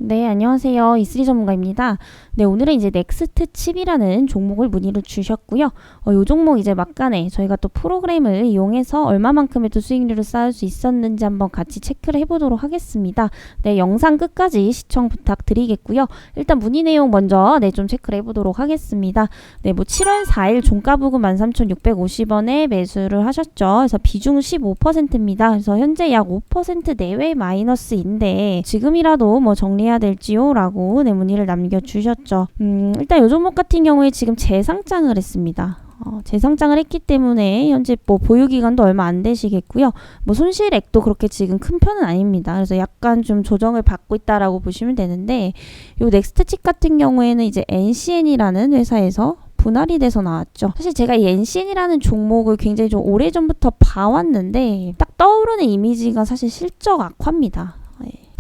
네, 안녕하세요. 이슬이 전문가입니다. 네, 오늘은 이제 넥스트 칩이라는 종목을 문의를 주셨고요. 이 종목 이제 막간에 저희가 또 프로그램을 이용해서 얼마만큼의 또 수익률을 쌓을 수 있었는지 한번 같이 체크를 해보도록 하겠습니다. 네, 영상 끝까지 시청 부탁드리겠고요. 일단 문의 내용 먼저 좀 체크를 해보도록 하겠습니다. 네, 뭐 7월 4일 종가 부근 13,650원에 매수를 하셨죠. 그래서 비중 15%입니다. 그래서 현재 약 5% 내외 마이너스인데 지금이라도 뭐 정리해야 될지요? 라고 문의를 남겨주셨죠. 일단 이 종목 같은 경우에 지금 재상장을 했습니다. 재상장을 했기 때문에 현재 뭐 보유기간도 얼마 안 되시겠고요. 뭐 손실액도 그렇게 지금 큰 편은 아닙니다. 그래서 약간 좀 조정을 받고 있다라고 보시면 되는데 요 넥스트칩 같은 경우에는 이제 NCN이라는 회사에서 분할이 돼서 나왔죠. 사실 제가 이 NCN이라는 종목을 굉장히 좀 오래전부터 봐왔는데 딱 떠오르는 이미지가 사실 실적 악화입니다.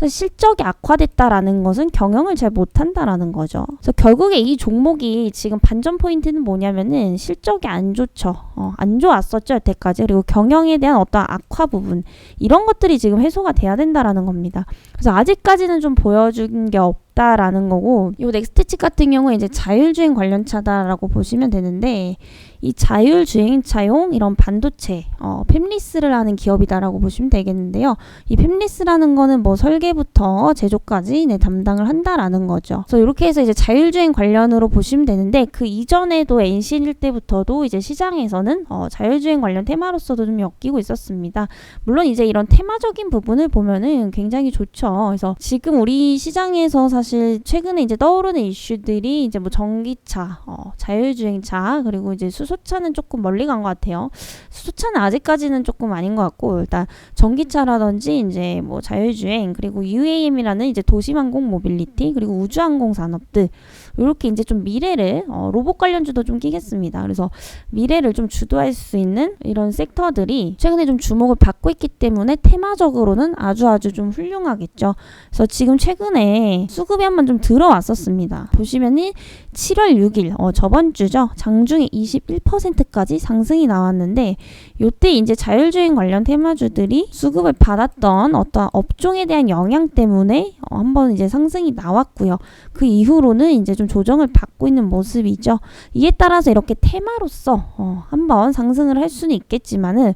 실적이 악화됐다라는 것은 경영을 잘 못한다라는 거죠. 그래서 결국에 이 종목이 지금 반전 포인트는 뭐냐면은 실적이 안 좋죠. 안 좋았었죠, 여태까지. 그리고 경영에 대한 어떤 악화 부분 이런 것들이 지금 해소가 돼야 된다라는 겁니다. 그래서 아직까지는 좀 보여준 게 없다라는 거고, 이 넥스트칩 같은 경우에 이제 자율주행 관련차다라고 보시면 되는데 이 자율주행차용 이런 반도체 팹리스를 하는 기업이다라고 보시면 되겠는데요. 이 팹리스라는 거는 뭐 설계부터 제조까지 담당을 한다라는 거죠. 그래서 이렇게 해서 이제 자율주행 관련으로 보시면 되는데 그 이전에도 NCN일 때부터도 이제 시장에서는 자율주행 관련 테마로서도 좀 엮이고 있었습니다. 물론 이제 이런 테마적인 부분을 보면은 굉장히 좋죠. 그래서 지금 우리 시장에서 사실 최근에 이제 떠오르는 이슈들이 이제 뭐 전기차, 자율주행차, 그리고 이제 수소차는 조금 멀리 간 것 같아요. 수소차는 아직까지는 조금 아닌 것 같고, 일단 전기차라든지 이제 뭐 자율주행, 그리고 UAM이라는 이제 도시항공 모빌리티, 그리고 우주항공 산업들, 이렇게 이제 좀 미래를 로봇 관련주도 좀 끼겠습니다. 그래서 미래를 좀 주도할 수 있는 이런 섹터들이 최근에 좀 주목을 받고 있기 때문에 테마적으로는 아주 좀 훌륭하겠죠. 그래서 지금 최근에 수급이 한번 좀 들어왔었습니다. 보시면은 7월 6일 저번 주죠. 장중에 21%까지 상승이 나왔는데 요때 이제 자율주행 관련 테마주들이 수급을 받았던 어떤 업종에 대한 영향 때문에 한번 이제 상승이 나왔고요. 그 이후로는 이제 좀 조정을 받고 있는 모습이죠. 이에 따라서 이렇게 테마로서 한번 상승을 할 수는 있겠지만은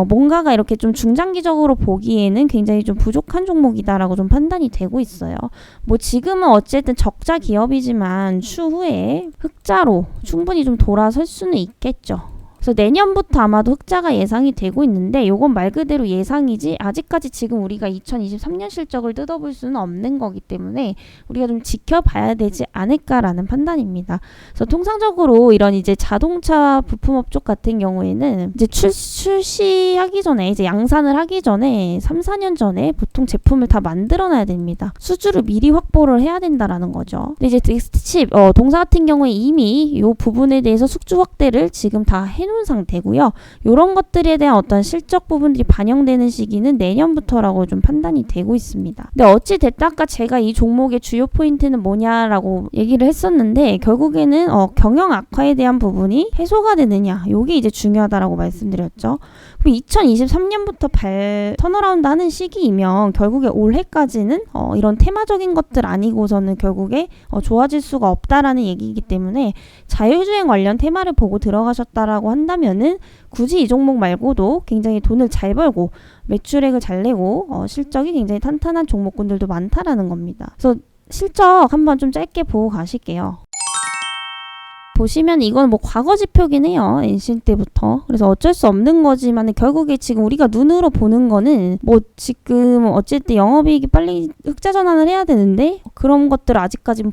뭔가가 이렇게 좀 중장기적으로 보기에는 굉장히 좀 부족한 종목이다라고 좀 판단이 되고 있어요. 뭐 지금은 어쨌든 적자 기업이지만 추후에 흑자로 충분히 좀 돌아설 수는 있겠죠. 그래서 내년부터 아마도 흑자가 예상이 되고 있는데 요건 말 그대로 예상이지 아직까지 지금 우리가 2023년 실적을 뜯어볼 수는 없는 거기 때문에 우리가 좀 지켜봐야 되지 않을까라는 판단입니다. 그래서 통상적으로 이런 이제 자동차 부품업 쪽 같은 경우에는 이제 출시하기 전에 이제 양산을 하기 전에 3, 4년 전에 보통 제품을 다 만들어놔야 됩니다. 수주를 미리 확보를 해야 된다라는 거죠. 근데 이제 넥스트칩 동사 같은 경우에 이미 이 부분에 대해서 숙주 확대를 지금 다 해놓은 상태고요. 이런 것들에 대한 어떤 실적 부분들이 반영되는 시기는 내년부터라고 좀 판단이 되고 있습니다. 근데 어찌 됐다 아까 제가 이 종목의 주요 포인트는 뭐냐라고 얘기를 했었는데 결국에는 경영 악화에 대한 부분이 해소가 되느냐 이게 이제 중요하다라고 말씀드렸죠. 그럼 2023년부터 턴어라운드 하는 시기이면 결국에 올해까지는 이런 테마적인 것들 아니고서는 결국에 좋아질 수가 없다라는 얘기이기 때문에 자율주행 관련 테마를 보고 들어가셨다라고 한다면은 굳이 이 종목 말고도 굉장히 돈을 잘 벌고 매출액을 잘 내고 실적이 굉장히 탄탄한 종목군들도 많다라는 겁니다. 그래서 실적 한번 좀 짧게 보고 가실게요. 보시면 이건 뭐 과거 지표긴 해요. NCN 때부터. 그래서 어쩔 수 없는 거지만 결국에 지금 우리가 눈으로 보는 거는 뭐 지금 어쨌든 영업이익이 빨리 흑자 전환을 해야 되는데 그런 것들을 아직까지는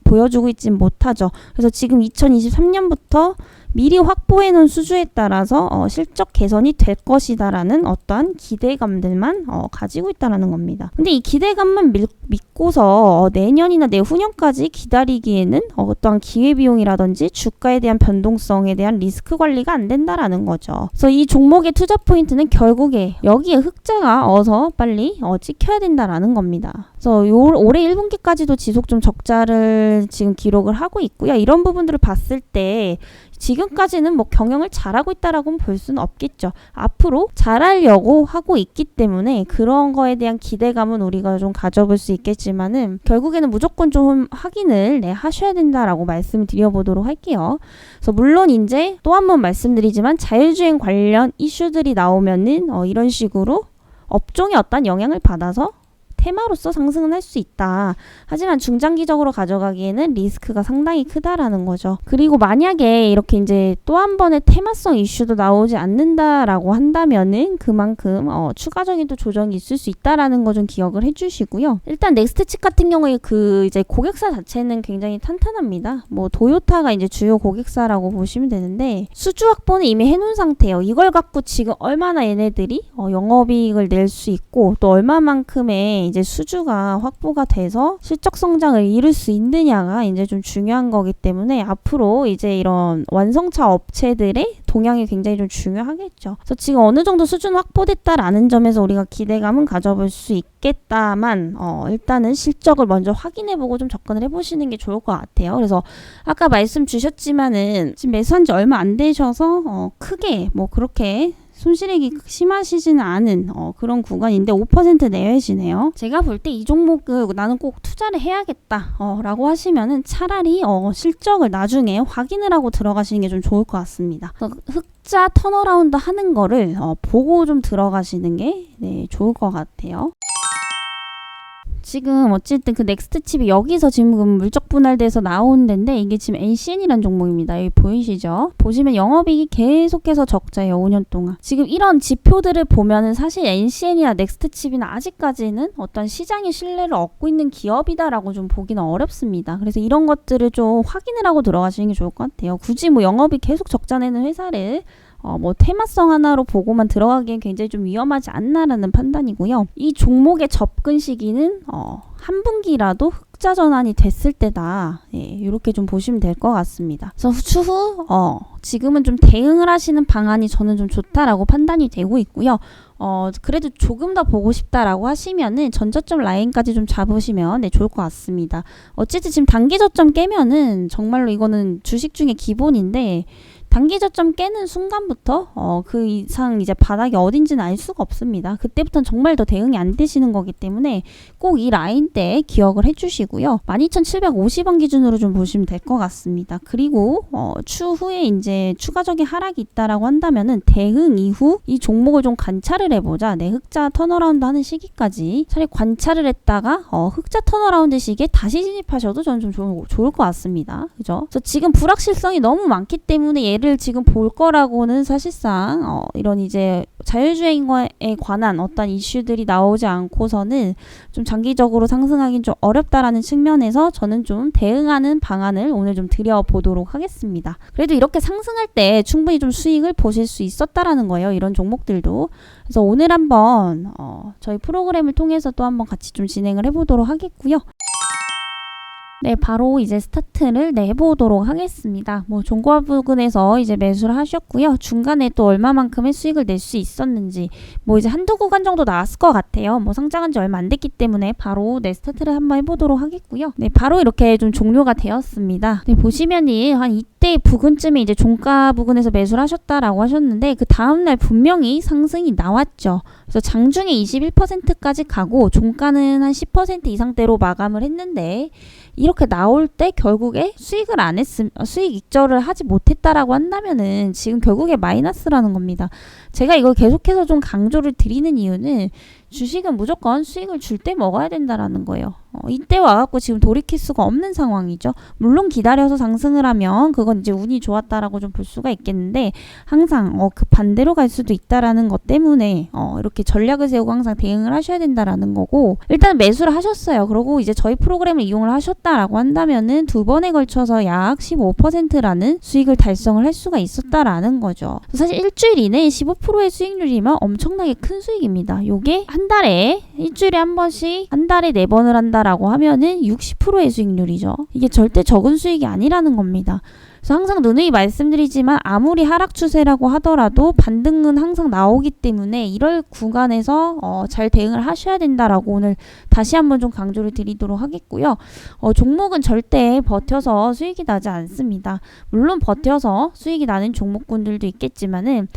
보여주고 있진 못하죠. 그래서 지금 2023년부터 미리 확보해 놓은 수주에 따라서 실적 개선이 될 것이다라는 어떠한 기대감들만 가지고 있다라는 겁니다. 근데 이 기대감만 믿고서 내년이나 내후년까지 기다리기에는 어떠한 기회비용이라든지 주가에 대한 변동성에 대한 리스크 관리가 안 된다라는 거죠. 그래서 이 종목의 투자 포인트는 결국에 여기에 흑자가 어서 빨리 찍혀야 된다라는 겁니다. 그래서 올해 1분기까지도 지속 좀 적자를 지금 기록을 하고 있고요. 이런 부분들을 봤을 때 지금까지는 뭐 경영을 잘하고 있다라고는 볼 수는 없겠죠. 앞으로 잘하려고 하고 있기 때문에 그런 거에 대한 기대감은 우리가 좀 가져볼 수 있겠지만은 결국에는 무조건 좀 확인을 하셔야 된다라고 말씀을 드려보도록 할게요. 그래서 물론 이제 또 한 번 말씀드리지만 자율주행 관련 이슈들이 나오면은 이런 식으로 업종에 어떤 영향을 받아서 테마로서 상승은 할 수 있다. 하지만 중장기적으로 가져가기에는 리스크가 상당히 크다라는 거죠. 그리고 만약에 이렇게 이제 또 한 번의 테마성 이슈도 나오지 않는다라고 한다면은 그만큼 추가적인 또 조정이 있을 수 있다라는 거 좀 기억을 해주시고요. 일단 넥스트칩 같은 경우에 그 이제 고객사 자체는 굉장히 탄탄합니다. 뭐 도요타가 이제 주요 고객사라고 보시면 되는데 수주 확보는 이미 해놓은 상태예요. 이걸 갖고 지금 얼마나 얘네들이 영업이익을 낼 수 있고 또 얼마만큼의 이제 수주가 확보가 돼서 실적 성장을 이룰 수 있느냐가 이제 좀 중요한 거기 때문에 앞으로 이제 이런 완성차 업체들의 동향이 굉장히 좀 중요하겠죠. 그래서 지금 어느 정도 수준 확보됐다라는 점에서 우리가 기대감은 가져볼 수 있겠다만 일단은 실적을 먼저 확인해보고 좀 접근을 해보시는 게 좋을 것 같아요. 그래서 아까 말씀 주셨지만은 지금 매수한 지 얼마 안 되셔서 크게 뭐 그렇게 손실액이 심하시지는 않은 그런 구간인데 5% 내외시네요. 제가 볼 때 이 종목을 나는 꼭 투자를 해야겠다 라고 하시면은 차라리 실적을 나중에 확인을 하고 들어가시는 게 좀 좋을 것 같습니다. 흑자 턴어라운드 하는 거를 보고 좀 들어가시는 게 좋을 것 같아요. 지금 어쨌든 그 넥스트칩이 여기서 지금 물적 분할돼서 나온 데인데 이게 지금 NCN이라는 종목입니다. 여기 보이시죠? 보시면 영업이익이 계속해서 적자예요. 5년 동안. 지금 이런 지표들을 보면은 사실 NCN이나 넥스트칩이나 아직까지는 어떤 시장의 신뢰를 얻고 있는 기업이다라고 좀 보기는 어렵습니다. 그래서 이런 것들을 좀 확인을 하고 들어가시는 게 좋을 것 같아요. 굳이 뭐 영업이 계속 적자 내는 회사를 뭐 테마성 하나로 보고만 들어가기엔 굉장히 좀 위험하지 않나라는 판단이고요. 이 종목의 접근 시기는 한 분기라도 흑자 전환이 됐을 때다. 이렇게 좀 보시면 될 것 같습니다. 그래서 추후 지금은 좀 대응을 하시는 방안이 저는 좀 좋다라고 판단이 되고 있고요. 그래도 조금 더 보고 싶다라고 하시면은 전저점 라인까지 좀 잡으시면 좋을 것 같습니다. 어쨌든 지금 단기 저점 깨면은 정말로 이거는 주식 중에 기본인데 단기 저점 깨는 순간부터 그 이상 이제 바닥이 어딘지는 알 수가 없습니다. 그때부터는 정말 더 대응이 안 되시는 거기 때문에 꼭 이 라인 때 기억을 해주시고요. 12,750원 기준으로 좀 보시면 될 것 같습니다. 그리고 추후에 이제 추가적인 하락이 있다라고 한다면은 대응 이후 이 종목을 좀 관찰을 해보자. 흑자 턴어라운드 하는 시기까지 차라리 관찰을 했다가 흑자 턴어라운드 시기에 다시 진입하셔도 저는 좀 좋을 것 같습니다. 그죠? 그래서 지금 불확실성이 너무 많기 때문에 얘를 지금 볼 거라고는 사실상 이런 이제 자율주행에 관한 어떤 이슈들이 나오지 않고서는 좀 장기적으로 상승하긴 좀 어렵다라는 측면에서 저는 좀 대응하는 방안을 오늘 좀 드려보도록 하겠습니다. 그래도 이렇게 상승할 때 충분히 좀 수익을 보실 수 있었다라는 거예요. 이런 종목들도. 그래서 오늘 한번 저희 프로그램을 통해서 또 한번 같이 좀 진행을 해보도록 하겠고요. 바로 이제 스타트를 해보도록 하겠습니다. 뭐 종가 부근에서 이제 매수를 하셨고요. 중간에 또 얼마만큼의 수익을 낼 수 있었는지 뭐 이제 한두 구간 정도 나왔을 것 같아요. 뭐 상장한 지 얼마 안 됐기 때문에 바로 스타트를 한번 해보도록 하겠고요. 바로 이렇게 좀 종료가 되었습니다. 보시면이 한 이때 부근쯤에 이제 종가 부근에서 매수를 하셨다라고 하셨는데 그 다음날 분명히 상승이 나왔죠. 그래서 장중에 21%까지 가고 종가는 한 10% 이상대로 마감을 했는데 이렇게 나올 때 결국에 수익 익절을 하지 못했다라고 한다면은 지금 결국에 마이너스라는 겁니다. 제가 이걸 계속해서 좀 강조를 드리는 이유는 주식은 무조건 수익을 줄 때 먹어야 된다라는 거예요. 이때 와갖고 지금 돌이킬 수가 없는 상황이죠. 물론 기다려서 상승을 하면 그건 이제 운이 좋았다라고 좀 볼 수가 있겠는데 항상 그 반대로 갈 수도 있다라는 것 때문에 이렇게 전략을 세우고 항상 대응을 하셔야 된다라는 거고, 일단 매수를 하셨어요. 그리고 이제 저희 프로그램을 이용을 하셨다라고 한다면은 2번에 걸쳐서 약 15%라는 수익을 달성을 할 수가 있었다라는 거죠. 사실 일주일 이내에 15%의 수익률이면 엄청나게 큰 수익입니다. 요게 한 달에 일주일에 한 번씩 한 달에 4번을 한다라고 하면은 60%의 수익률이죠. 이게 절대 적은 수익이 아니라는 겁니다. 그래서 항상 누누이 말씀드리지만 아무리 하락 추세라고 하더라도 반등은 항상 나오기 때문에 이럴 구간에서 잘 대응을 하셔야 된다라고 오늘 다시 한번 좀 강조를 드리도록 하겠고요. 종목은 절대 버텨서 수익이 나지 않습니다. 물론 버텨서 수익이 나는 종목군들도 있겠지만은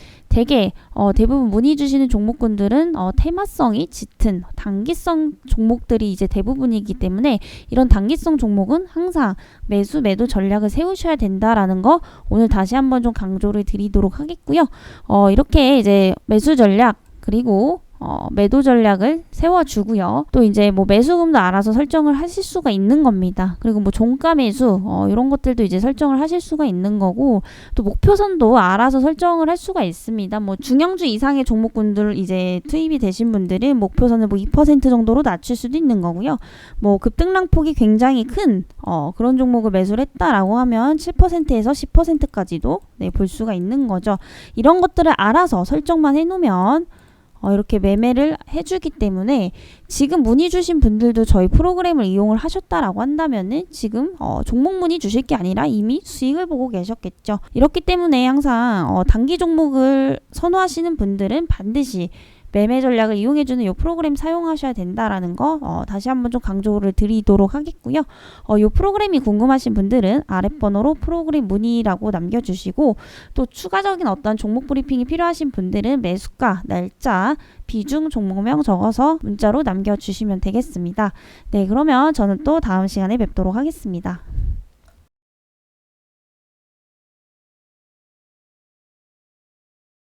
대부분 문의 주시는 종목군들은 테마성이 짙은 단기성 종목들이 이제 대부분이기 때문에 이런 단기성 종목은 항상 매도 전략을 세우셔야 된다라는 거 오늘 다시 한번 좀 강조를 드리도록 하겠고요. 이렇게 이제 매수 전략 그리고 매도 전략을 세워주고요. 또 이제 뭐 매수금도 알아서 설정을 하실 수가 있는 겁니다. 그리고 뭐 종가 매수 이런 것들도 이제 설정을 하실 수가 있는 거고, 또 목표선도 알아서 설정을 할 수가 있습니다. 뭐 중형주 이상의 종목군들 이제 투입이 되신 분들은 목표선을 뭐 2% 정도로 낮출 수도 있는 거고요. 뭐 급등락폭이 굉장히 큰 그런 종목을 매수를 했다라고 하면 7%에서 10%까지도 볼 수가 있는 거죠. 이런 것들을 알아서 설정만 해놓으면 이렇게 매매를 해주기 때문에 지금 문의 주신 분들도 저희 프로그램을 이용을 하셨다라고 한다면은 지금 종목 문의 주실 게 아니라 이미 수익을 보고 계셨겠죠. 이렇기 때문에 항상 단기 종목을 선호하시는 분들은 반드시 매매 전략을 이용해주는 이 프로그램 사용하셔야 된다라는 거 다시 한번 좀 강조를 드리도록 하겠고요. 이 프로그램이 궁금하신 분들은 아랫번호로 프로그램 문의라고 남겨주시고, 또 추가적인 어떤 종목 브리핑이 필요하신 분들은 매수가, 날짜, 비중, 종목명 적어서 문자로 남겨주시면 되겠습니다. 네, 그러면 저는 또 다음 시간에 뵙도록 하겠습니다.